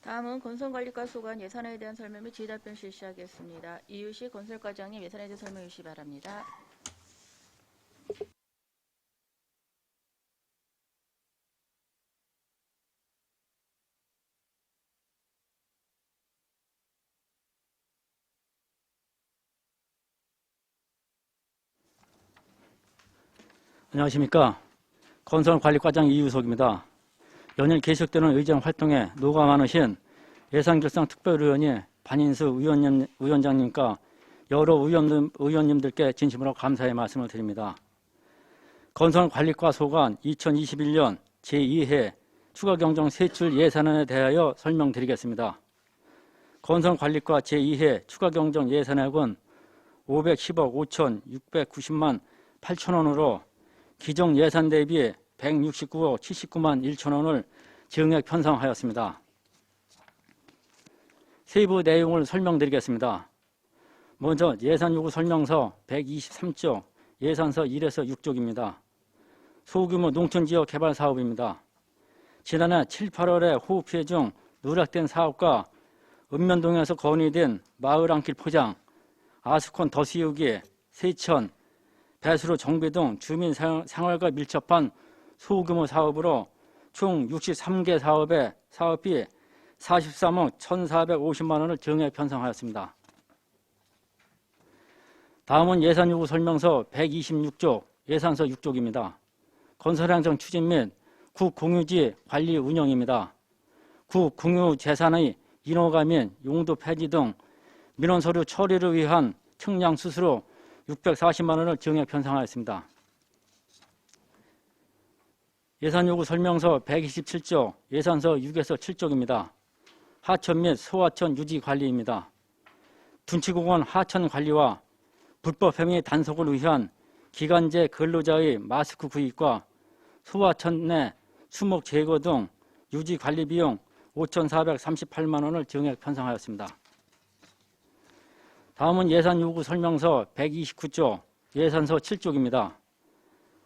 다음은 건설관리과 소관 예산에 대한 설명 및 질의답변 실시하겠습니다. 이유식 건설과장님 예산에 대해 설명해 주시기 바랍니다. 안녕하십니까. 건설관리과장 이유석입니다. 연일 계속되는 의정 활동에 노가 많으신 예산결상특별위원회 반인수 위원장님과 여러 의원님들께 진심으로 감사의 말씀을 드립니다. 건설관리과 소관 2021년 제2회 추가경정 세출 예산안에 대하여 설명드리겠습니다. 건설관리과 제2회 추가경정 예산액은 510억 5,690만 8천원으로 기존 예산 대비 169억 79만 1천원을 증액 편성하였습니다. 세부 내용을 설명드리겠습니다. 먼저 예산요구 설명서 123쪽, 예산서 1에서 6쪽입니다. 소규모 농촌지역 개발 사업입니다. 지난해 7, 8월에 호우피해 중 누락된 사업과 읍면동에서 건의된 마을 안길 포장, 아스콘 더시우기, 세천, 배수로 정비 등 주민 생활과 밀접한 소규모 사업으로 총 63개 사업에 사업비 43억 1,450만 원을 증액 편성하였습니다. 다음은 예산요구 설명서 126쪽, 예산서 6쪽입니다. 건설행정 추진 및 국공유지 관리 운영입니다. 국공유재산의 인허가 및 용도 폐지 등 민원서류 처리를 위한 측량 수수료 640만 원을 증액 편성하였습니다. 예산요구 설명서 127쪽, 예산서 6에서 7쪽입니다. 하천 및 소하천 유지 관리입니다. 둔치공원 하천 관리와 불법 행위 단속을 위한 기간제 근로자의 마스크 구입과 소하천 내 수목 제거 등 유지 관리 비용 5,438만 원을 증액 편성하였습니다. 다음은 예산요구 설명서 129쪽, 예산서 7쪽입니다.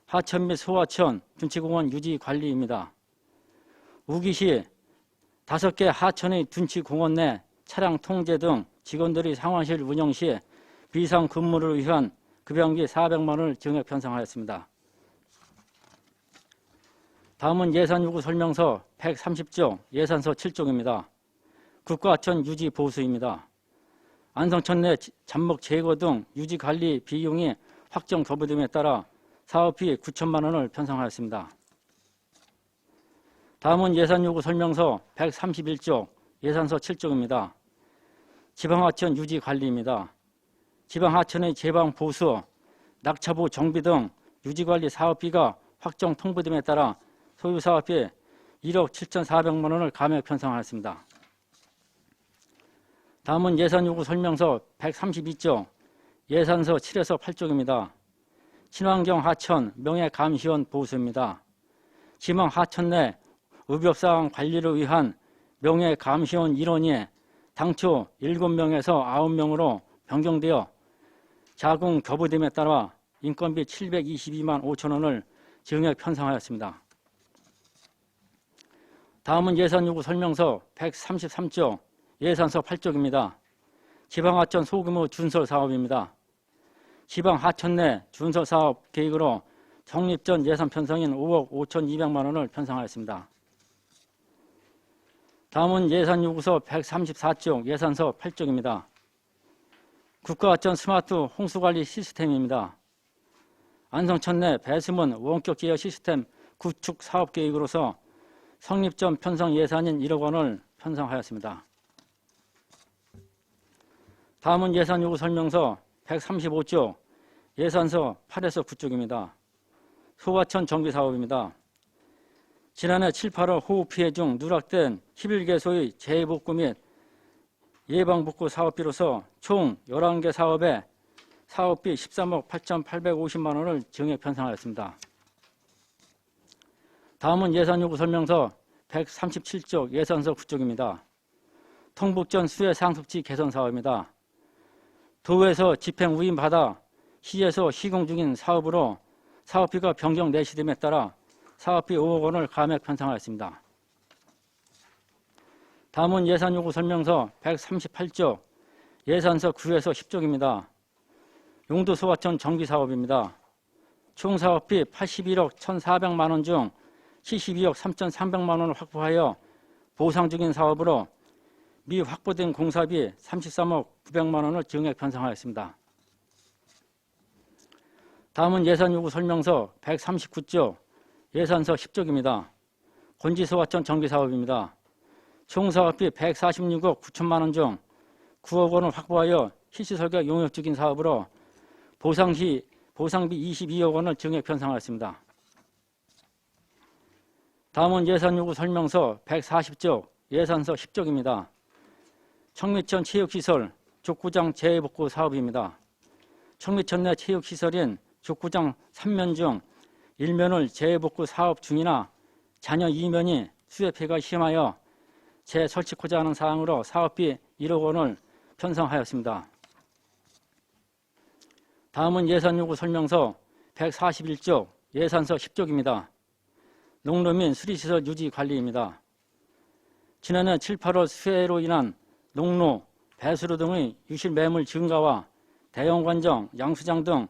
하천 및 소하천 둔치공원 유지 관리입니다. 우기시 5개 하천의 둔치공원 내 차량 통제 등 직원들이 상환실 운영 시 비상 근무를 위한 급여비 400만 원을 증액 편성하였습니다. 다음은 예산요구 설명서 130쪽, 예산서 7쪽입니다. 국가하천 유지 보수입니다. 안성천 내 잡목 제거 등 유지 관리 비용이 확정 거부됨에 따라 사업비 9천만 원을 편성하였습니다. 다음은 예산요구 설명서 131쪽, 예산서 7쪽입니다. 지방하천 유지 관리입니다. 지방하천의 제방 보수, 낙차보 정비 등 유지관리 사업비가 확정 통보됨에 따라 소유사업비 1억 7,400만 원을 감액 편성하였습니다. 다음은 예산요구 설명서 132쪽, 예산서 7에서 8쪽입니다. 친환경 하천 명예감시원 보수입니다. 지방 하천 내 의료사항 관리를 위한 명예감시원 인원이 당초 7명에서 9명으로 변경되어 자궁 거부됨에 따라 인건비 722만 5천 원을 증액 편성하였습니다. 다음은 예산요구 설명서 133쪽, 예산서 8쪽입니다. 지방하천 소규모 준설 사업입니다. 지방하천 내 준설 사업 계획으로 성립 전 예산 편성인 5억 5,200만 원을 편성하였습니다. 다음은 예산요구서 134쪽, 예산서 8쪽입니다. 국가하천 스마트 홍수관리 시스템입니다. 안성천 내 배수문 원격 제어 시스템 구축 사업 계획으로서 성립 전 편성 예산인 1억 원을 편성하였습니다. 다음은 예산요구 설명서 135쪽, 예산서 8에서 9쪽입니다. 소하천 정비사업입니다. 지난해 7, 8월 호우 피해 중 누락된 11개소의 재복구 및 예방복구 사업비로서 총 11개 사업에 사업비 13억 8,850만 원을 증액 편성하였습니다. 다음은 예산요구 설명서 137쪽, 예산서 9쪽입니다. 통북전 수해 상습지 개선 사업입니다. 도에서 집행 위임받아 시에서 시공 중인 사업으로 사업비가 변경 내시됨에 따라 사업비 5억 원을 감액 편성하였습니다. 다음은 예산요구 설명서 138조, 예산서 9에서 10쪽입니다. 용도 소화천 정비사업입니다. 총 사업비 81억 1,400만 원 중 72억 3,300만 원을 확보하여 보상 중인 사업으로 미 확보된 공사비 33억 900만 원을 증액 편성하였습니다. 다음은 예산요구 설명서 139조, 예산서 10쪽입니다. 곤지소화천 정비사업입니다. 총 사업비 146억 9천만 원 중 9억 원을 확보하여 실시설계 용역 중인 사업으로 보상비 22억 원을 증액 편성하였습니다. 다음은 예산요구 설명서 140조, 예산서 10쪽입니다. 청미천 체육시설 족구장 재복구 사업입니다. 청미천 내 체육시설인 족구장 3면 중 1면을 재복구 사업 중이나 잔여 2면이 수해 피해가 심하여 재설치고자 하는 사항으로 사업비 1억 원을 편성하였습니다. 다음은 예산요구 설명서 141조, 예산서 10쪽입니다. 농로 및 수리시설 유지 관리입니다. 지난해 7, 8월 수해로 인한 농로, 배수로 등의 유실 매물 증가와 대형 관정, 양수장 등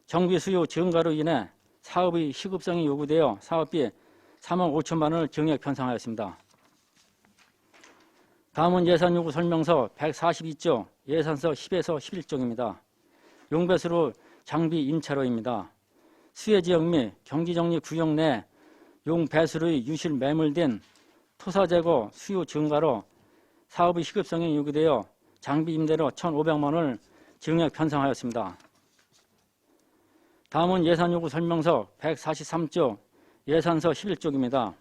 정비 수요 증가로 인해 사업의 시급성이 요구되어 사업비 3억 5천만 원을 증액 편성하였습니다. 다음은 예산요구 설명서 142조, 예산서 10에서 11쪽입니다. 용배수로 장비 임차로입니다. 수해지역 및 경기정리 구역 내 용배수로의 유실 매물된 토사 제거 수요 증가로 사업의 시급성이 요구되어 장비 임대료 1,500만 원을 증액 편성하였습니다. 다음은 예산요구 설명서 143조, 예산서 11쪽입니다.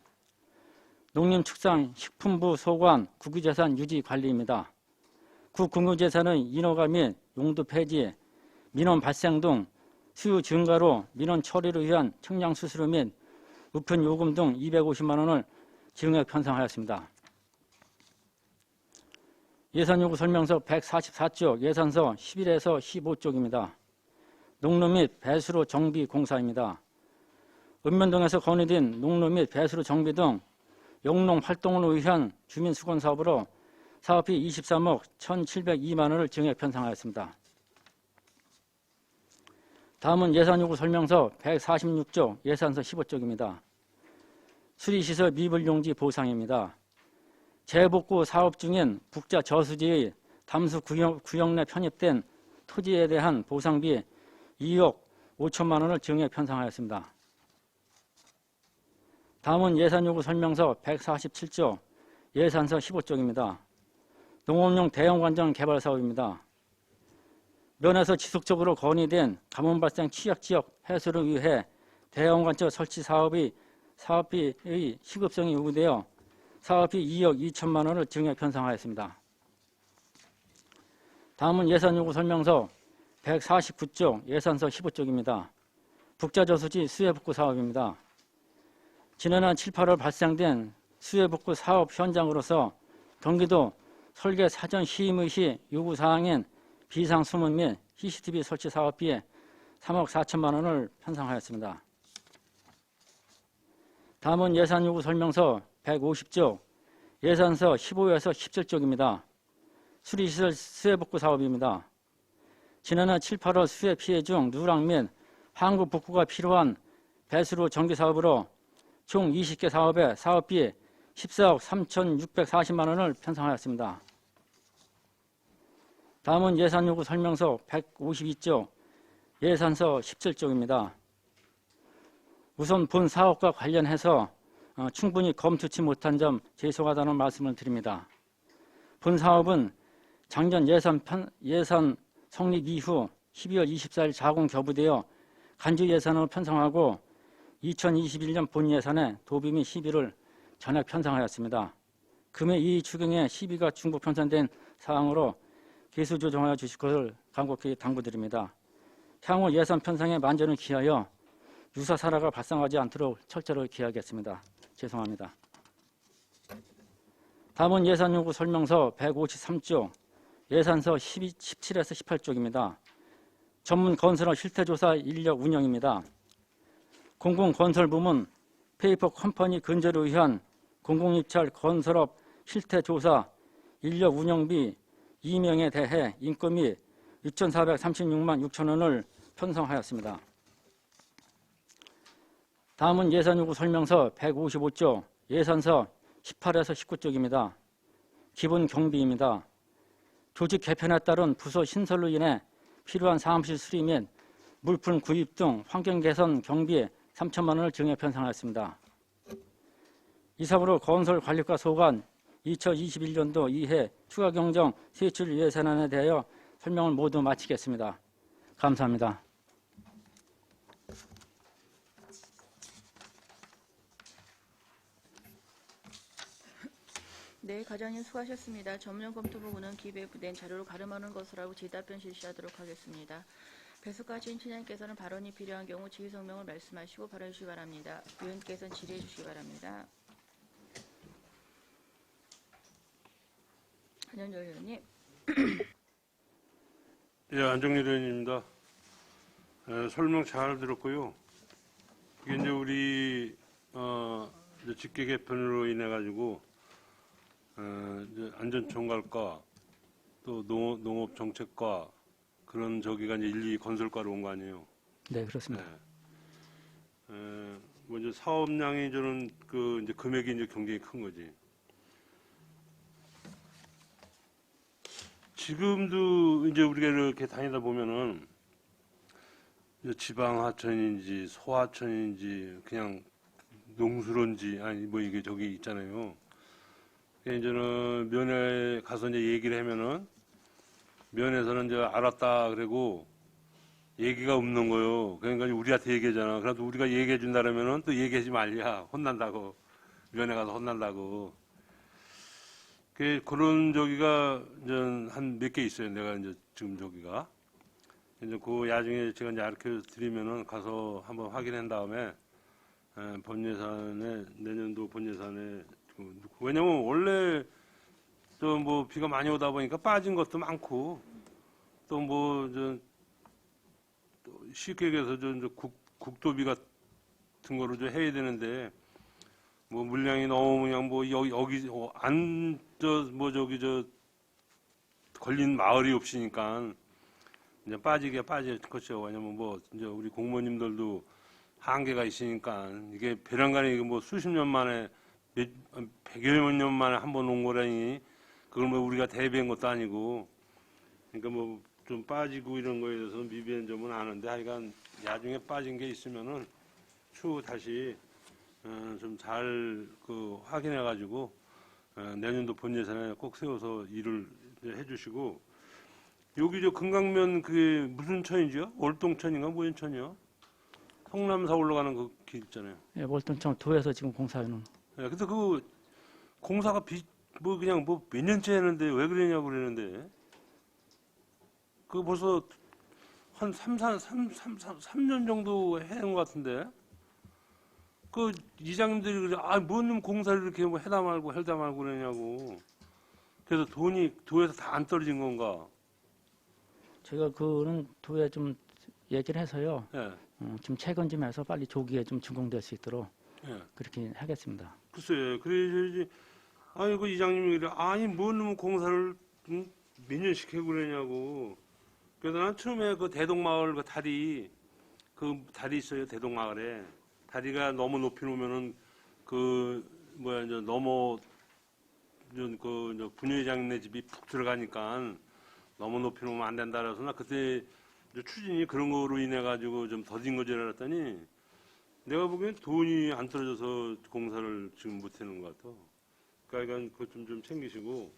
농림축산식품부 소관 국유재산 유지관리입니다. 국공유재산의 인허가 및 용도 폐지, 민원 발생 등 수요 증가로 민원 처리를 위한 청량수수료 및 우편 요금 등 250만 원을 증액 편성하였습니다. 예산요구 설명서 144조, 예산서 11에서 15쪽입니다. 농로 및 배수로 정비 공사입니다. 읍면동에서 건의된 농로 및 배수로 정비 등 영농 활동을 위한 주민수건 사업으로 사업비 23억 1,702만 원을 증액 편성하였습니다. 다음은 예산요구 설명서 146조, 예산서 15쪽입니다. 수리시설 미불용지 보상입니다. 재복구 사업 중인 북자 저수지의 담수 구역 내 편입된 토지에 대한 보상비 2억 5천만 원을 증액 편성하였습니다. 다음은 예산요구 설명서 147조, 예산서 15쪽입니다. 농업용 대형관정 개발 사업입니다. 면에서 지속적으로 건의된 가뭄 발생 취약지역 해소를 위해 대형관정 설치 사업비의 시급성이 요구되어 사업비 2억 2천만 원을 증액 편성하였습니다. 다음은 예산요구 설명서 149조, 예산서 15쪽입니다. 북자저수지 수해복구 사업입니다. 지난해 7, 8월 발생된 수해복구 사업 현장으로서 경기도 설계 사전 시임의 시 요구사항인 비상수문 및 CCTV 설치 사업비에 3억 4천만 원을 편성하였습니다. 다음은 예산요구 설명서 150조, 예산서 15에서 17쪽입니다. 수리시설 수해복구 사업입니다. 지난해 7, 8월 수해 피해 중 누락 및 항구 복구가 필요한 배수로 정비사업으로 총 20개 사업에 사업비 14억 3,640만 원을 편성하였습니다. 다음은 예산요구 설명서 152조, 예산서 17쪽입니다. 우선 본 사업과 관련해서 충분히 검토치 못한 점 죄송하다는 말씀을 드립니다. 본 사업은 작년 예산 성립 이후 12월 24일 자공 교부되어 간주 예산으로 편성하고 2021년 본 예산에 도비 및 시비를 전액 편성하였습니다. 금해 이 추경에 시비가 중복 편성된 사항으로 계수 조정하여 주실 것을 간곡히 당부드립니다. 향후 예산 편성에 만전을 기하여 유사 사례가 발생하지 않도록 철저히 기하겠습니다. 죄송합니다. 다음은 예산요구 설명서 153조, 예산서 17에서 18쪽입니다. 전문 건설업 실태조사 인력 운영입니다. 공공건설부문 페이퍼 컴퍼니 근절을 위한 공공입찰 건설업 실태조사, 인력 운영비 2명에 대해 인건비 6,436만 6천 원을 편성하였습니다. 다음은 예산요구 설명서 155조, 예산서 18에서 19쪽입니다. 기본 경비입니다. 조직 개편에 따른 부서 신설로 인해 필요한 사무실 수리 및 물품 구입 등 환경 개선 경비에 3천만 원을 증액 편성하였습니다. 이상으로 건설관리과 소관 2021년도 2회 추가 경정 세출 예산안에 대하여 설명을 모두 마치겠습니다. 감사합니다. 네, 과장님 수고하셨습니다. 전문검토부는 기재부된 자료를 가름하는 것으로 하고 질의답변 실시하도록 하겠습니다. 배석하신 친양께서는 발언이 필요한 경우 지의 성명을 말씀하시고 발언해 주시기 바랍니다. 위원께서는 질의해 주시기 바랍니다. 한현열 의원님. 예, 안정일 의원입니다. 설명 잘 들었고요. 이게 이제 우리 이제 직계 개편으로 인해 가지고 이제 안전총괄과 또 농업정책과 그런 저기가 이제 1, 2 건설과로 온 거 아니에요. 네, 그렇습니다. 먼저 사업량이 저는 그 이제 금액이 이제 굉장히 큰 거지. 지금도 이제 우리가 이렇게 다니다 보면은 이제 지방 하천인지 소하천인지 그냥 농수로인지 아니 뭐 이게 저기 있잖아요. 이제는 면에 가서 이제 얘기를 하면은 면에서는 이제 알았다 그러고 얘기가 없는 거요. 그러니까 우리한테 얘기하잖아. 그래도 우리가 얘기해 준다면은 또 얘기하지 말랴. 혼난다고. 면에 가서 혼난다고. 그런 저기가 이제 한 몇 개 있어요. 내가 이제 지금 저기가. 이제 그 나중에 제가 이제 알려 드리면은 가서 한번 확인한 다음에 본예산에 내년도 본예산에 왜냐면 원래 또 뭐 비가 많이 오다 보니까 빠진 것도 많고 또 뭐 저 쉽게 얘기해서 저 국도비 같은 거로 좀 해야 되는데 뭐 물량이 너무 그냥 뭐 여기 안 저 뭐 저기 저 걸린 마을이 없으니까 이제 빠지게 빠질 것이죠. 왜냐면 뭐 이제 우리 공무원님들도 한계가 있으니까 이게 배란간에 이게 뭐 수십 년 만에 100여 년 만에 한 번 온 거라니 그걸 뭐 우리가 대비한 것도 아니고 그러니까 뭐 좀 빠지고 이런 거에 대해서 미비한 점은 아는데 하여간 나중에 빠진 게 있으면은 추후 다시 좀 잘 그 확인해 가지고 내년도 본 예산에 꼭 세워서 일을 해주시고 여기 저 금강면 그게 무슨 천이죠? 월동천인가 무연천이요? 성남사 올라가는 그 길 있잖아요. 예, 월동천 도에서 지금 공사하는. 예, 근데 그 공사가 뭐 그냥 뭐 몇 년째 했는데 왜 그러냐고 그러는데 그 벌써 한 3년 정도 해온 것 같은데 그 이장님들이 그래 뭔 공사를 이렇게 뭐 해다 말고 그러냐고 그래서 돈이 도에서 다 안 떨어진 건가? 제가 그거는 도에 좀 얘기를 해서요. 예. 좀 최근 좀 해서 빨리 조기에 좀 준공될 수 있도록 예. 그렇게 하겠습니다. 글쎄, 그래야지. 아니, 그 이장님이 그래. 아니, 뭔 공사를 몇 년씩 해 그러냐고. 그래서 난 처음에 그 대동마을 그 다리 있어요, 대동마을에. 다리가 너무 높이 놓으면은 이제 넘어, 이제 분회장네 집이 푹 들어가니까 너무 높이 놓으면 안 된다 그래서 나 그때 이제 추진이 그런 거로 인해 가지고 좀 더딘 거지 알았더니 내가 보기엔 돈이 안 떨어져서 공사를 지금 못 하는 것 같아. 그러니까 그것 좀 챙기시고.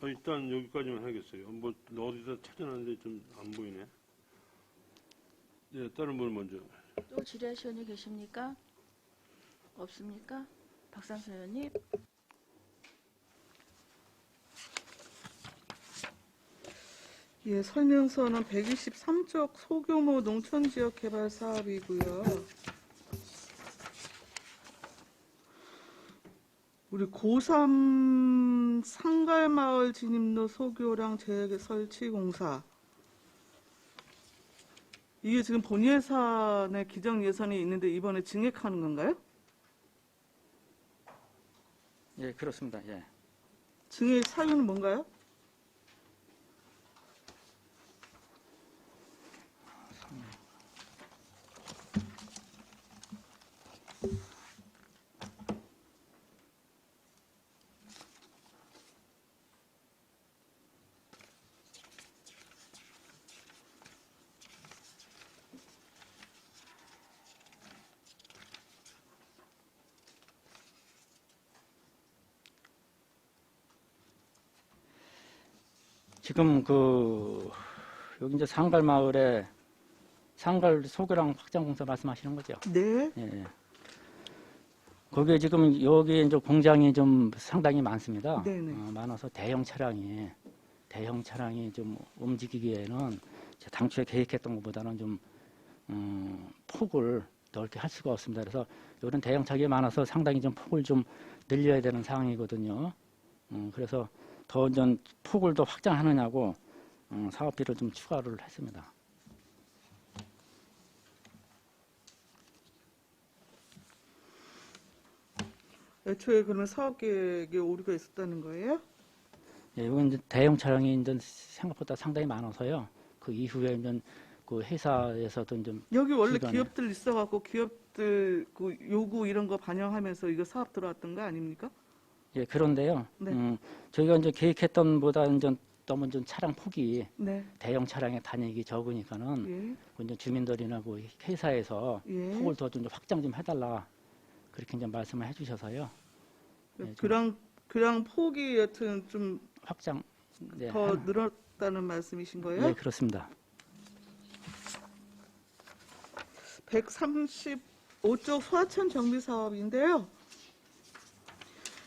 일단 여기까지만 하겠어요. 뭐 어디서 찾아놨는데 좀 안 보이네. 네, 다른 분 먼저. 또 질의하실 의원이 계십니까? 없습니까? 박상수 의원님. 예, 설명서는 123쪽 소규모 농촌지역 개발 사업이고요. 우리 고3 상갈마을 진입로 소교량 재개 설치 공사. 이게 지금 본 예산에 기정 예산이 있는데 이번에 증액하는 건가요? 예, 그렇습니다. 예. 증액 사유는 뭔가요? 지금 여기 이제 상갈마을에 상갈 소교량 확장 공사 말씀하시는 거죠? 네. 예. 거기에 지금 여기 이제 공장이 좀 상당히 많습니다. 네네. 많아서 대형 차량이 좀 움직이기에는 당초에 계획했던 것보다는 좀 폭을 넓게 할 수가 없습니다. 그래서 이런 대형 차량이 많아서 상당히 좀 폭을 좀 늘려야 되는 상황이거든요. 그래서 더 좀 폭을 더 확장하느냐고 사업비를 좀 추가를 했습니다. 애초에 그러면 사업 계획에 오류가 있었다는 거예요? 예, 이건 이제 대형 차량이 이제 생각보다 상당히 많아서요. 그 이후에 이제 그 회사에서도 좀 여기 원래 기관에. 기업들 있어갖고 기업들 그 요구 이런 거 반영하면서 이거 사업 들어왔던 거 아닙니까? 예, 그런데요. 네. 저희가 이제 계획했던 보다 이제 너무 좀 차량 폭이 네. 대형 차량의 단역이 적으니까는 예. 그 이제 주민들이나 그 회사에서 예. 폭을 더 좀 확장 좀 해달라 그렇게 이제 말씀을 해주셔서요. 예, 교량 폭이 여튼 좀 더 확장 네, 늘었다는 말씀이신 거예요? 네, 그렇습니다. 135쪽 소하천 정비 사업인데요.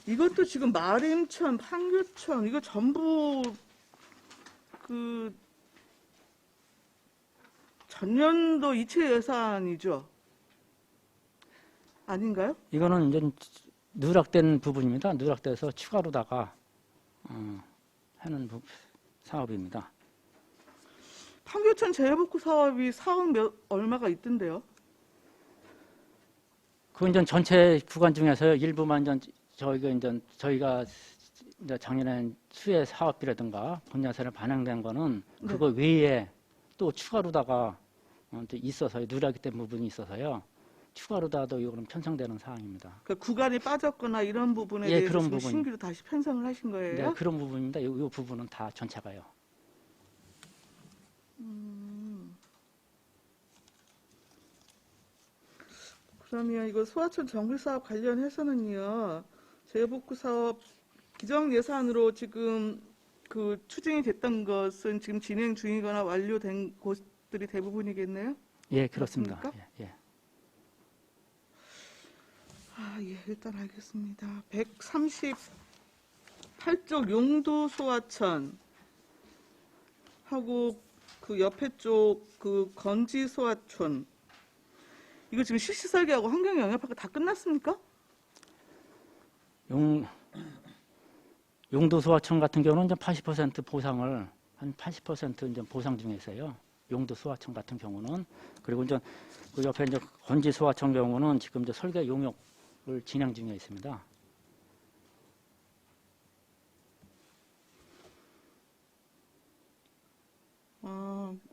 이것도 지금 마림천, 판교천 이거 전부 그 전년도 이체 예산이죠? 아닌가요? 이거는 이제 누락된 부분입니다. 누락돼서 추가로다가 하는 사업입니다. 판교천 재해복구 사업이 4억 얼마가 있던데요? 그 이제 전체 구간 중에서 일부만 저희가 이제 작년에 수해 사업비라든가 본예산에 반영된 거는 네. 그거 외에 또 추가로다가 또 있어서요. 누락이 된 부분이 있어서요. 추가로다도 이거는 편성되는 사항입니다. 그러니까 구간이 빠졌거나 이런 부분에 예, 대해서 그런 지금 부분. 신규로 다시 편성을 하신 거예요? 네, 그런 부분입니다. 이 부분은 다 전체가요. 그러면 이거 소하천 정비 사업 관련해서는요, 재해복구 사업 기정 예산으로 지금 그 추진이 됐던 것은 지금 진행 중이거나 완료된 곳들이 대부분이겠네요? 예, 그렇습니다. 맞습니까? 예, 예. 아, 예, 일단 알겠습니다. 138쪽 용도 소하천 하고 그 옆에 쪽 그 건지 소하촌 이거 지금 실시 설계하고 환경 영향파가 다 끝났습니까? 용도소하청 같은 경우는 이제 80% 보상을 한 80% 이제 보상 중에 있어요. 용도소하청 같은 경우는 그리고 이제 그 옆에 이제 건지소하청 경우는 지금 이제 설계 용역을 진행 중에 있습니다.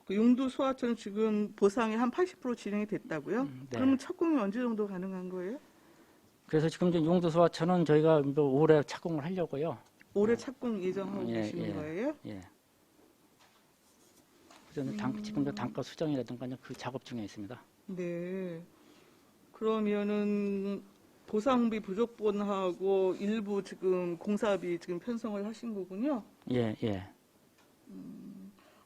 그 용도 소하천 지금 보상이 한 80% 진행이 됐다고요? 네. 그러면 착공이 언제 정도 가능한 거예요? 그래서 지금 이제 용도소하청은 저희가 뭐 올해 착공을 하려고요. 올해 착공 예정하고 예, 계시는 예. 거예요? 예. 그래서 지금 단가 수정이라든가 이제 그 작업 중에 있습니다. 네. 그러면은 보상비 부족분하고 일부 지금 공사비 지금 편성을 하신 거군요. 예, 예.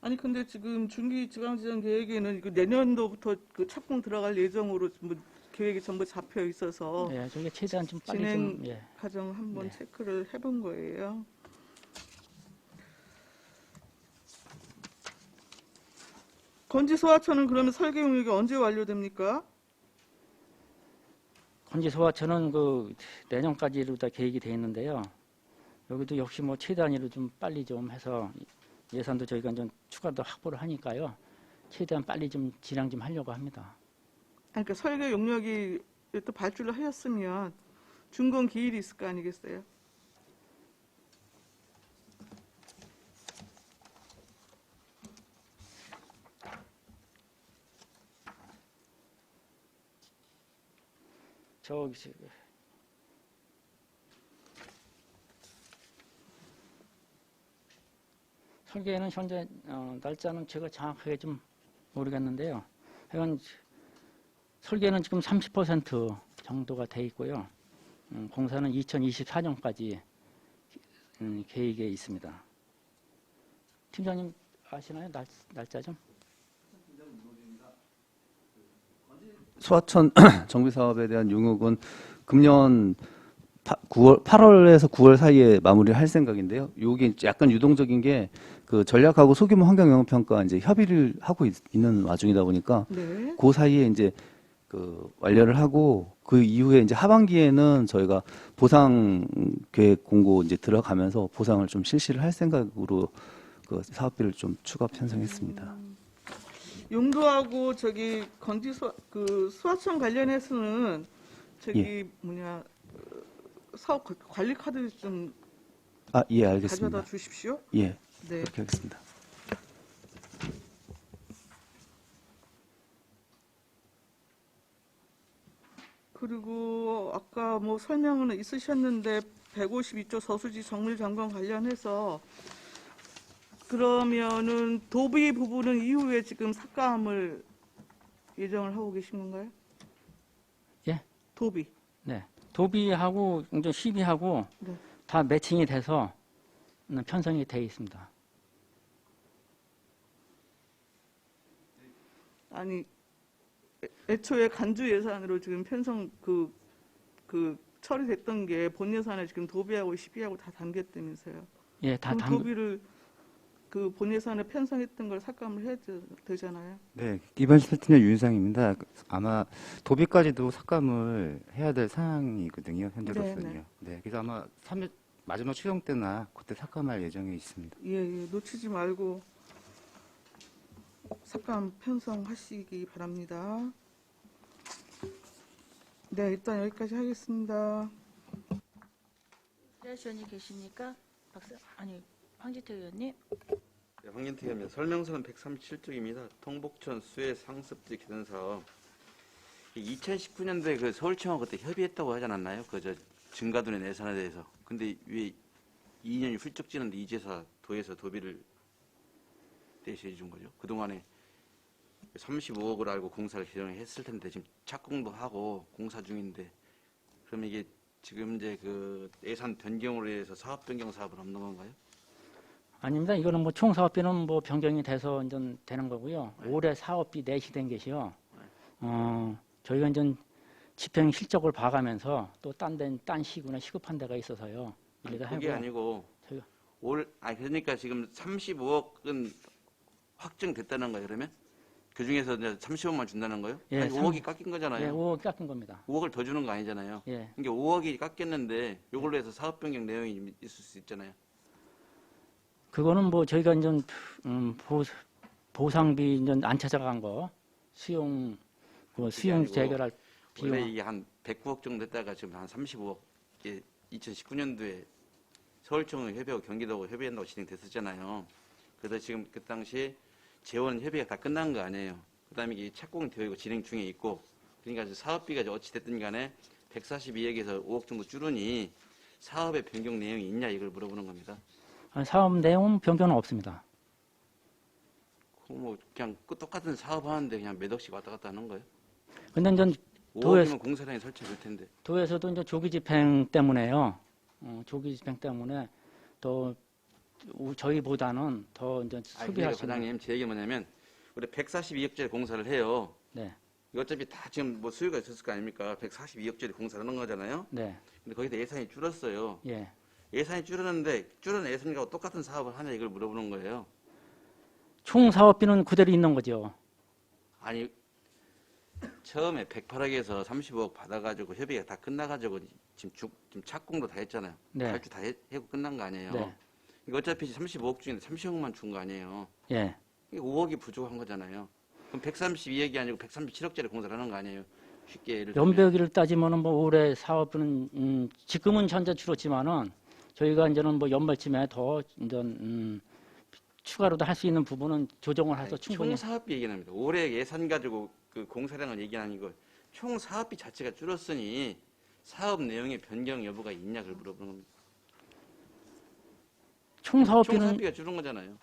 아니 근데 지금 중기지방지정 계획에는 이거 내년도부터 그 착공 들어갈 예정으로 뭐 계획이 전부 잡혀 있어서 예, 저게 최대한 좀 빨리 진행 좀 예. 과정 한번 네. 체크를 해본 거예요. 건지 소하천은 그러면 설계 용역이 언제 완료됩니까? 건지 소하천은 그 내년까지로 다 계획이 돼 있는데요. 여기도 역시 뭐 최단위로 좀 빨리 좀 해서 예산도 저희가 좀 추가 더 확보를 하니까요. 최대한 빨리 좀 진행 좀 하려고 합니다. 아니, 그러니까 설계 용역이 또 발주를 하셨으면 준공 기일이 있을 거 아니겠어요? 저기 설계는 현재 날짜는 제가 정확하게 좀 모르겠는데요. 하여간 설계는 지금 30% 정도가 돼 있고요. 공사는 2024년까지 계획에 있습니다. 팀장님 아시나요? 날짜 좀? 소하천 정비 사업에 대한 용역은 금년 8월에서 9월 사이에 마무리를 할 생각인데요. 요게 약간 유동적인 게 그 전략하고 소규모 환경 영향 평가 이제 협의를 하고 있는 와중이다 보니까 네. 그 사이에 이제 그 완료를 하고 그 이후에 이제 하반기에는 저희가 보상 계획 공고 이제 들어가면서 보상을 좀 실시를 할 생각으로 그 사업비를 좀 추가 편성했습니다. 용도하고 저기 건지 그 소하천 관련해서는 저기 뭐냐 사업 관리 카드 좀 아, 예, 가져다 알겠습니다. 주십시오. 예, 네. 그렇게 하겠습니다. 그리고 아까 뭐 설명은 있으셨는데 152조 서수지 정밀 점검 관련해서 그러면은 도비 부분은 이후에 지금 삭감을 예정을 하고 계신 건가요? 예. 도비. 네. 도비하고 이제 시비하고 네. 다 매칭이 돼서 편성이 돼 있습니다. 아니 애초에 간주 예산으로 지금 편성 그 처리됐던 게 본 예산에 지금 도비하고 시비하고 다 담겼다면서요. 예, 다 그럼 도비를 그 본 예산에 편성했던 걸 삭감을 해야 되잖아요. 네, 기반시설팀장 유인상입니다. 아마 도비까지도 삭감을 해야 될 상황이거든요, 현재로서는요. 네, 네, 그래서 아마 3月마지막 추정 때나 그때 삭감할 예정에 있습니다. 예, 놓치지 말고 삭감 편성하시기 바랍니다. 네, 일단 여기까지 하겠습니다. 시라시원님 계십니까? 황지태 의원님. 네, 황진태 의원입니다. 설명서는 137쪽입니다. 통복천 수해 상습지 개선 사업. 2019년도에 그 서울청하고 그때 협의했다고 하지 않았나요? 그 증가둔의 예산에 대해서. 근데 왜 2년이 훌쩍 지났는데 이제서 도에서 도비를 대시해 준 거죠? 그동안에 35억을 알고 공사를 개정했을 텐데 지금 착공도 하고 공사 중인데 그럼 이게 지금 이제 그 예산 변경으로 해서 사업 변경 사업은 없는 건가요? 아닙니다. 이거는 뭐 총 사업비는 뭐 변경이 돼서 이제 되는 거고요. 네. 올해 사업비 내시된 것이요. 네. 저희가 이제 집행 실적을 봐가면서 또 딴 시구나 시급한 데가 있어서요. 아니, 일을 그게 하고 아니고 저희가- 그러니까 지금 35억은 확정됐다는 거예요. 그러면 그 중에서 이제 30억만 준다는 거예요? 예, 아니, 5억이 깎인 거잖아요. 예, 5억 깎은 겁니다. 5억을 더 주는 거 아니잖아요. 예. 그러니까 5억이 깎였는데 이걸로 해서 사업 변경 내용이 있을 수 있잖아요. 그거는 뭐 저희가 이제 보상비 이제 안 찾아간 거 수용 아니고 재결할 비용 원래 이게 한 109억 정도 됐다가 지금 한 35억 이게 2019년도에 서울청은 협의하고 경기도하고 협의한다고 진행됐었잖아요. 그래서 지금 그 당시 재원 협의가 다 끝난 거 아니에요. 그다음에 이게 착공이 되어 있고 진행 중에 있고 그러니까 이제 사업비가 어찌 됐든 간에 142억에서 5억 정도 줄으니 사업의 변경 내용이 있냐 이걸 물어보는 겁니다. 사업 내용 변경은 없습니다. 뭐 그냥 똑같은 사업 하는데 그냥 몇 억씩 왔다 갔다 하는 거예요? 근데 이제 5억이면 공사량이 설치될 텐데. 도에서도 이제 조기 집행 때문에요. 조기 집행 때문에 또 저희보다는 더 이제 그러니까 수비할 수 있는. 과장님 제 얘기 뭐냐면 우리 142억짜리 공사를 해요. 네, 이거 어차피 다 지금 뭐 수요가 있었을 거 아닙니까? 142억짜리 공사를 하는 거잖아요. 네, 근데 거기다 예산이 줄었어요. 예. 예산이 줄었는데 줄은 예산과 똑같은 사업을 하냐 이걸 물어보는 거예요. 총 사업비는 그대로 있는 거죠. 아니 처음에 108억에서 35억 받아가지고 협의가 다 끝나가지고 지금 착공도 다 했잖아요. 네. 발주 다 하고 끝난 거 아니에요. 네. 이거 어차피 35억 중에 30억만 준 거 아니에요. 예. 이게 5억이 부족한 거잖아요. 그럼 132억이 아니고 137억짜리 공사를 하는 거 아니에요. 쉽게 예를 들면. 연배기를 따지면은 뭐 올해 사업은 지금은 현재 줄었지만은 저희가 이제는 뭐 연말쯤에 더 이제 추가로도 할 수 있는 부분은 조정을 해서 충분히 총 사업비 얘기합니다. 올해 예산 가지고 그 공사량을 얘기 아니고 총 사업비 자체가 줄었으니 사업 내용의 변경 여부가 있냐 그걸 물어보는 겁니다. 총 총 사업비는 사업비가 줄은 거잖아요.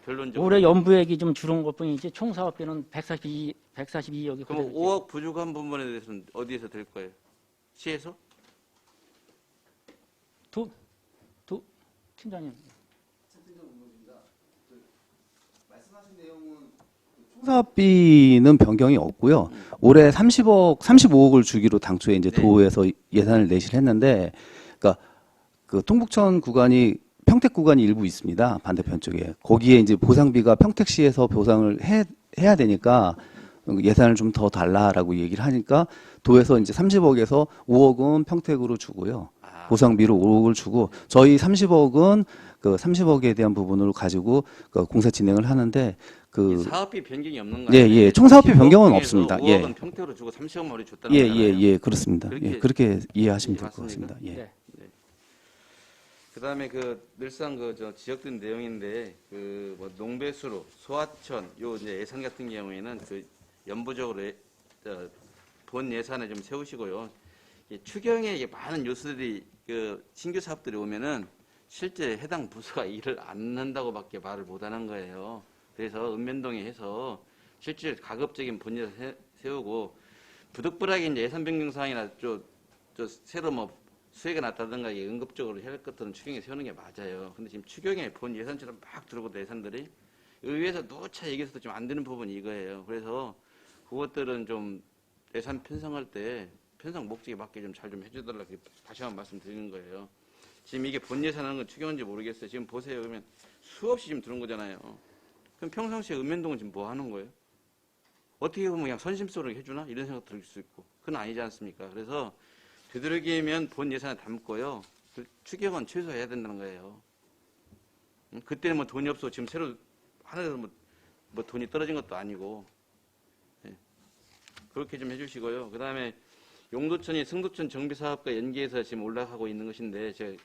결론적으로. 올해 연부액이 좀 줄은 것뿐이지 총 사업비는 142억이 그럼 5억 부족한 부분에 대해서는 어디에서 될 거예요? 시에서? 팀장님. 사업비는 변경이 없고요. 올해 35억을 주기로 당초에 이제 네. 도에서 예산을 내실 했는데, 그러니까 그 통북천 구간이 평택 구간이 일부 있습니다. 반대편 쪽에. 거기에 이제 보상비가 평택시에서 보상을 해야 되니까 예산을 좀 더 달라라고 얘기를 하니까 도에서 이제 30억에서 5억은 평택으로 주고요. 보상비로 5억을 주고 저희 30억은 그 30억에 대한 부분을 가지고 그 공사 진행을 하는데 그 사업비 변경이 없는 거 예, 아니에요? 예. 총 사업비 35억 변경은 중에서 없습니다. 5억은 예. 평택으로 주고 30억만 우리 줬다는 예, 거잖아요. 예, 예, 그렇습니다. 그렇게 예, 그렇게 이해하시면 예, 될 것 맞습니까? 같습니다. 예. 네. 그다음에 그 늘상 그 저 지역된 내용인데 그 뭐 농배수로 소하천 요 이제 예산 같은 경우에는 그 연부적으로 본 예산에 좀 세우시고요. 이 추경에 이게 많은 요소들이 그 신규 사업들이 오면은 실제 해당 부서가 일을 안 한다고밖에 말을 못하는 거예요. 그래서 읍면동에 해서 실제 가급적인 본 예산 세우고 부득불하게 이제 예산 변경 사항이나 저 새로 뭐 수혜가 났다든가 이게 응급적으로 해야 할 것들은 추경에 세우는 게 맞아요. 근데 지금 추경에 본 예산처럼 막 들어오고 예산들이 의회에서 누차 얘기해서도 좀 안 되는 부분이 이거예요. 그래서 그것들은 좀 예산 편성할 때 편성 목적에 맞게 좀 잘 좀 해주달라 다시 한번 말씀드리는 거예요. 지금 이게 본 예산하는 건 추경인지 모르겠어요. 지금 보세요. 그러면 수없이 지금 들어온 거잖아요. 그럼 평상시에 읍면동은 지금 뭐 하는 거예요? 어떻게 보면 그냥 선심소를 해주나? 이런 생각 들 수 있고. 그건 아니지 않습니까? 그래서 되도록이면 본 예산에 담고요. 그 추경은 최소해야 된다는 거예요. 그때는 뭐 돈이 없어. 지금 새로 하늘에서 뭐 돈이 떨어진 것도 아니고. 네. 그렇게 좀 해주시고요. 그 다음에 용도천이 승도천 정비사업과 연계해서 지금 올라가고 있는 것인데 제가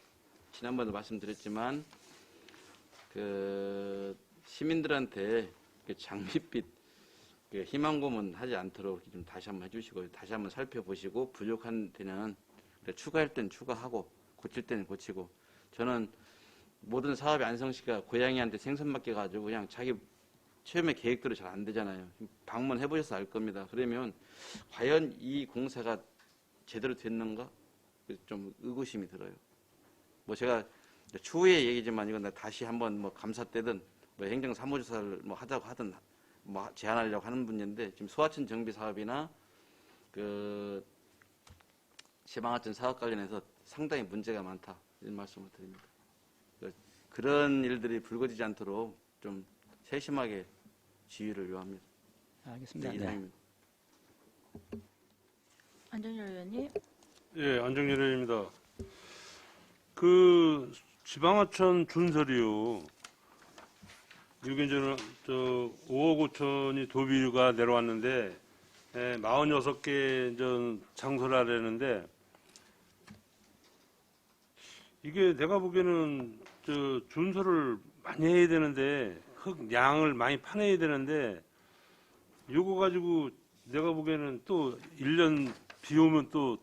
지난번에도 말씀드렸지만 그 시민들한테 그 장밋빛 그 희망 고문 하지 않도록 좀 다시 한번 해주시고 다시 한번 살펴보시고 부족한 데는 추가할 땐 추가하고 고칠 때는 고치고 저는 모든 사업의 안성씨가 고양이한테 생선 맡겨가지고 그냥 자기 처음에 계획대로 잘 안 되잖아요. 방문해 보셔서 알 겁니다. 그러면 과연 이 공사가 제대로 됐는가 좀 의구심이 들어요. 뭐 제가 추후에 얘기지만 이건 다시 한번 뭐 감사 때든 뭐 행정사무조사를 뭐 하자고 하든 뭐 제안하려고 하는 분인데 지금 소하천 정비 사업이나 그 시방하천 사업 관련해서 상당히 문제가 많다 이런 말씀을 드립니다. 그런 일들이 불거지지 않도록 좀 세심하게 지휘를 요합니다. 알겠습니다. 네, 네. 이상입니다. 안정열 의원님. 예, 안정열입니다. 그 지방하천 준설이요. 이게 이제 저 5억 5천이 도비가 내려왔는데 46개 전 장소를 하려는데 이게 내가 보기에는 저 준설을 많이 해야 되는데 흙 양을 많이 파내야 되는데 요거 가지고 내가 보기에는 또 1년 비 오면 또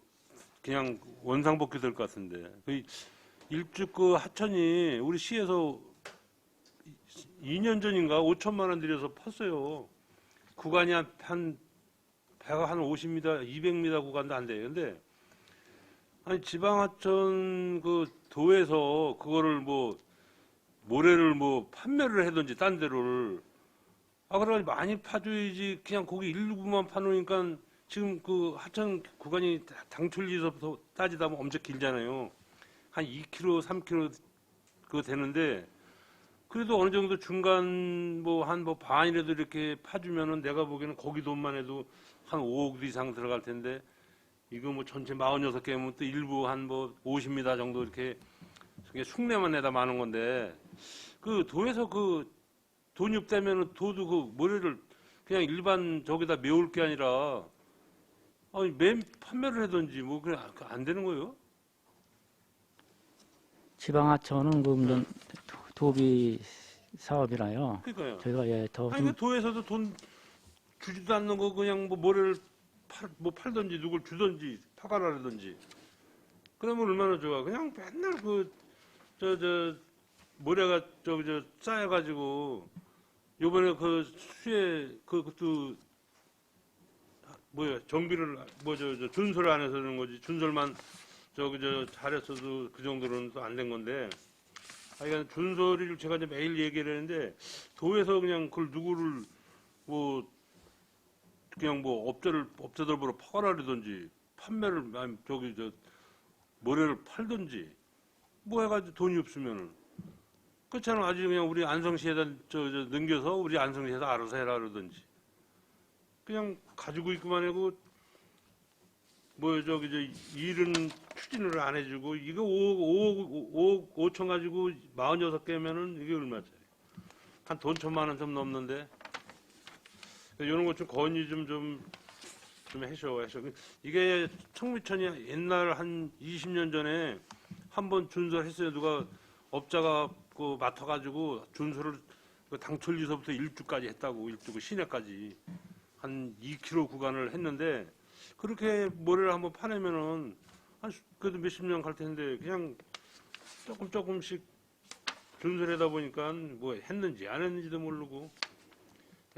그냥 원상복귀 될 것 같은데 그 일주 그 하천이 우리 시에서 2년 전인가 5천만 원 들여서 팠어요. 구간이 한 배가 한 50m, 200m 구간도 안 돼요. 근데 아니 지방하천 그 도에서 그거를 뭐 모래를 뭐 판매를 하든지 딴 데를 그래가지고 많이 파줘야지 그냥 거기 일부만 파놓으니까 지금 그 하천 구간이 당출지서부터 따지다 보면 엄청 길잖아요. 한 2km, 3km 그거 되는데 그래도 어느 정도 중간 뭐 한 뭐 반이라도 이렇게 파주면은 내가 보기에는 거기 돈만 해도 한 5억 이상 들어갈 텐데 이거 뭐 전체 46개면 또 일부 한 뭐 50m 정도 이렇게 저게 숭례만 내다 마는 건데 그 도에서 그 돈이 없다면은 도도 그 모래를 그냥 일반 저기다 메울 게 아니라 아니 판매를 하든지 뭐 그냥 안 되는 거예요? 지방하천은 그 도비 사업이라요. 그러니까요. 저희가 더 아니 그 도에서도 돈 주지도 않는 거 그냥 뭐 모래를 팔든지 누굴 주든지 파가라든지 그러면 얼마나 좋아. 그냥 맨날 저 모래가 저 쌓여가지고 요번에 그 수해 그것도 뭐야 정비를 뭐 저 준설 안 해서 그런 거지. 준설만 저 잘했어도 그 정도로는 또 안 된 건데. 그러니까 준설을 제가 이제 매일 얘기를 했는데 도에서 그냥 그걸 누구를 뭐 그냥 뭐 업자들 보러 파가라든지 판매를 아니 저기 저 모래를 팔든지 뭐 해가지고 돈이 없으면은 그렇잖아. 아주 그냥 우리 안성시에다 저 넘겨서 우리 안성시에서 알아서 해라 그러든지 그냥 가지고 있고만 하고 뭐 저기 저 일은 추진을 안 해주고 이거 5억 5천 가지고 46개면은 이게 얼마짜리? 한 돈 1,000만 원 좀 넘는데 이런 것 좀 건의 좀 해줘. 이게 청미천이 옛날 한 20년 전에 한번 준설했어요. 누가 업자가 그 맡아가지고 준설을 그 당천리서부터 일주까지 했다고 일주 그 시내까지 한 2km 구간을 했는데 그렇게 모래를 한번 파내면은 한 그래도 몇십 년 갈 텐데 그냥 조금씩 준설하다 보니까 뭐 했는지 안 했는지도 모르고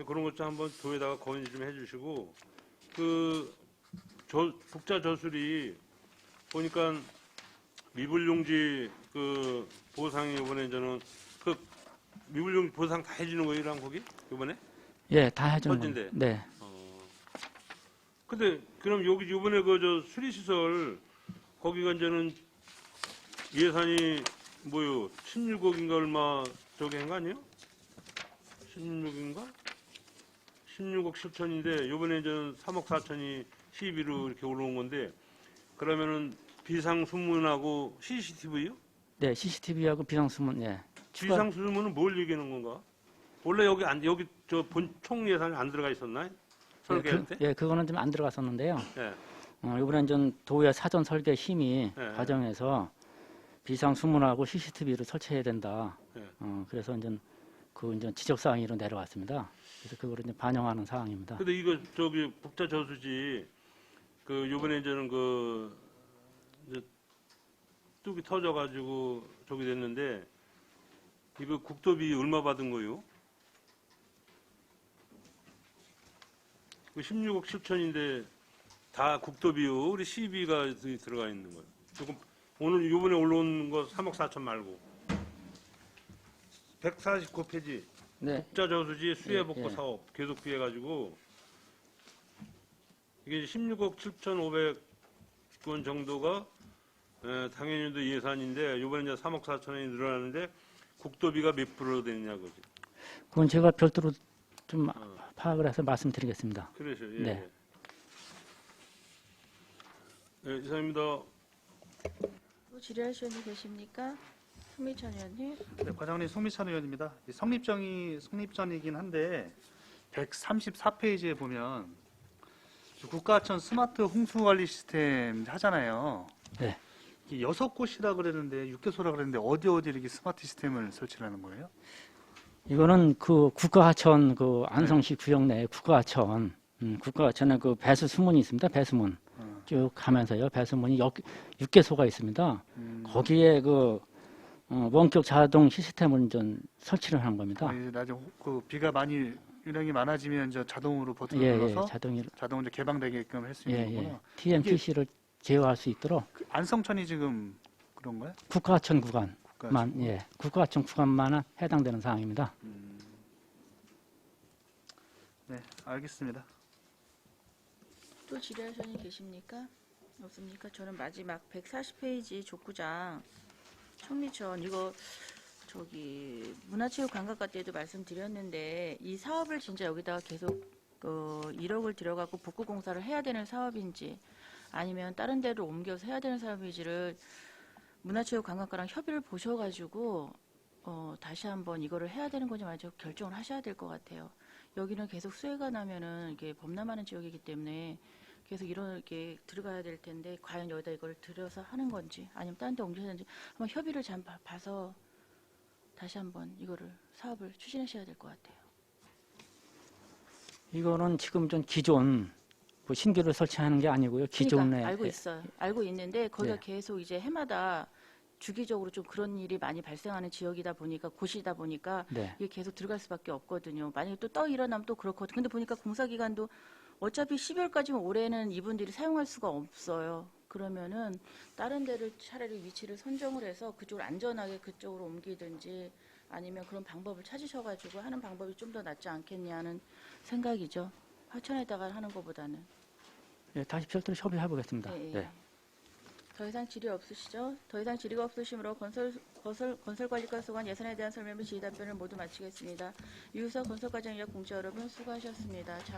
그런 것 좀 한번 도에다가 건의 좀 해주시고 북자 저술이 보니까 미불용지 그 보상이 이번에 저는 그 미불용지 보상 다 해주는 거예요, 이랑 거기 이번에? 예, 다 해주는 선진대. 거예요. 네. 근데 그럼 여기 이번에 그 저 수리시설 거기가 이제는 예산이 뭐요 16억인가 얼마 저기 한 거 아니에요? 16인가? 16억 7천인데 요번에 이제는 3억 4천이 12로 이렇게 올라온 건데 그러면은 비상수문하고 CCTV요? 네, CCTV하고 비상수문, 예. 비상수문은 뭘 얘기하는 건가? 원래 여기 저 본 총 예산이 안 들어가 있었나요? 설계할 때? 예, 그거는 좀 안 들어갔었는데요. 예. 이번엔 좀 도의 사전 설계 심의 예. 과정에서 비상수문하고 CCTV를 설치해야 된다. 예. 그래서 이제 이제 지적 사항으로 내려왔습니다. 그래서 그거를 이제 반영하는 사항입니다. 근데 이거 저기 북자 저수지 그 요번에 이제는 이제 뚝이 터져가지고 저기 됐는데 이거 국도비 얼마 받은 거요? 16억 7천인데 다 국도비요. 우리 시비가 들어가 있는 거예요. 조금 오늘 요번에 올라온 거 3억 4천 말고 149페이지 네. 북자 저수지 수해복구 예. 사업 계속 피해가지고 이게 16억 7,500원 정도가 당연히도 예산인데 이번에 이제 3억 4천원이 늘어나는데 국도비가 몇 프로 되느냐고지. 그건 제가 별도로 좀 파악을 해서 말씀드리겠습니다. 그러죠. 예. 네. 네, 이상입니다. 또 질의하실 분 계십니까? 송미찬 의원님. 네, 과장님 송미찬 의원입니다. 성립전이긴 한데 134페이지에 보면 국가하천 스마트 홍수관리 시스템 하잖아요. 네. 6곳이라 그랬는데 6개소라 그랬는데 어디 이렇게 스마트 시스템을 설치하는 거예요? 이거는 그 국가하천 그 안성시 구역 내 국가하천 국가하천에 그 배수 수문이 있습니다. 배수문 쭉 가면서요. 배수문이 6개소가 있습니다. 거기에 그 원격 자동 시스템을 좀 설치를 한 겁니다. 이제 나중에 그 비가 많이 유량이 많아지면 이제 자동으로 버튼을 예, 눌러서 자동 이제 개방되게끔 할 수 예, 있는 거구나. TMPC를 제어할 수 있도록 그 안성천이 지금 그런 거야? 국가하천 구간만 국가하천. 예, 국가하천 구간만 해당되는 사항입니다. 네, 알겠습니다. 또 질의하실 분 계십니까? 없습니까? 저는 마지막 140페이지 족구장 청미천 이거 문화체육관광과 때도 말씀드렸는데 이 사업을 진짜 여기다가 계속 1억을 들여갖고 복구 공사를 해야 되는 사업인지 아니면 다른 데로 옮겨서 해야 되는 사업인지를 문화체육관광과랑 협의를 보셔가지고 다시 한번 이거를 해야 되는 건지 말지 결정을 하셔야 될 것 같아요. 여기는 계속 수해가 나면은 이게 범람하는 지역이기 때문에 계속 이렇게 들어가야 될 텐데 과연 여기다 이걸 들여서 하는 건지 아니면 다른 데 옮겨야 되는지 한번 협의를 잘 봐서 다시 한번 이거를 사업을 추진하셔야 될 것 같아요. 이거는 지금 전 기존 뭐 신규로 설치하는 게 아니고요. 기존에 그러니까 알고 있어요. 알고 있는데 거기가 네. 계속 이제 해마다 주기적으로 좀 그런 일이 많이 발생하는 지역이다 보니까 곳이다 보니까 네. 이게 계속 들어갈 수밖에 없거든요. 만약에 또 떠 일어나면 또 그렇거든요. 근데 보니까 공사 기간도 어차피 12월까지면 올해는 이분들이 사용할 수가 없어요. 그러면은 다른 데를 차라리 위치를 선정을 해서 그쪽을 안전하게 그쪽으로 옮기든지 아니면 그런 방법을 찾으셔가지고 하는 방법이 좀 더 낫지 않겠냐는 생각이죠. 하천에다가 하는 것보다는. 예, 다시 별도로 협의해 보겠습니다. 예, 예. 네. 더 이상 질의 없으시죠? 더 이상 질의가 없으시므로 건설관리과 소관 예산에 대한 설명 및 질의 답변을 모두 마치겠습니다. 유서 건설과정위원 공자 여러분 수고하셨습니다. 잠시